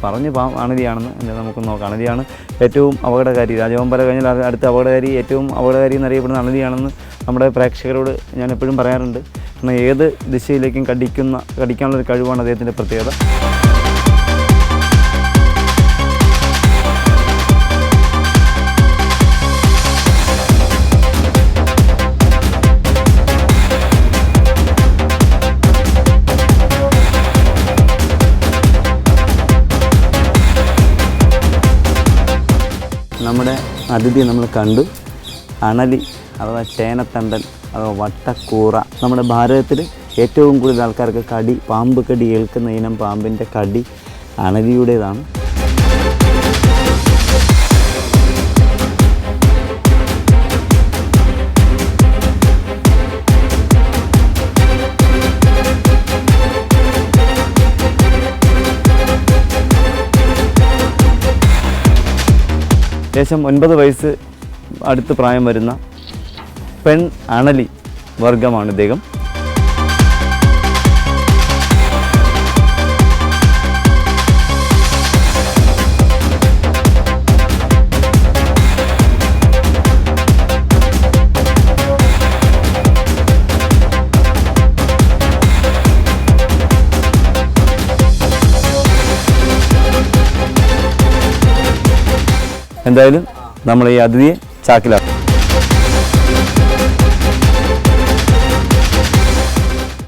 പറഞ്ഞ് അണലിയാണെന്ന് നമുക്ക് നോക്കാം. അണലിയാണ് ഏറ്റവും അപകടകാരി. രാജവെമ്പാല കഴിഞ്ഞാൽ അടുത്ത അപകടകാരി, ഏറ്റവും അപകടകാരി എന്നറിയപ്പെടുന്ന അണലിയാണെന്ന് നമ്മുടെ പ്രേക്ഷകരോട് ഞാൻ എപ്പോഴും പറയാറുണ്ട്. കാരണം ഏത് ദിശയിലേക്കും കടിക്കാനുള്ളൊരു കഴിവാണ് അദ്ദേഹത്തിൻ്റെ പ്രത്യേകത. നമ്മുടെ അതിഥിയെ നമ്മൾ കണ്ടു. അണലി അഥവാ ചേനത്തണ്ടൻ അഥവാ വട്ടക്കൂറ. നമ്മുടെ ഭാരതത്തിൽ ഏറ്റവും കൂടുതൽ ആൾക്കാർക്ക് പാമ്പ് കടി ഏൽക്കുന്ന ഇനം പാമ്പിൻ്റെ കടി അണലിയുടേതാണ്. ഏകദേശം 9 വയസ്സ് അടുത്ത് പ്രായം വരുന്ന പെൺ അണലി വർഗമാണ് ഇദ്ദേഹം. എന്തായാലും നമ്മൾ ഈ അതിഥിയെ ചാക്കിലാക്കും.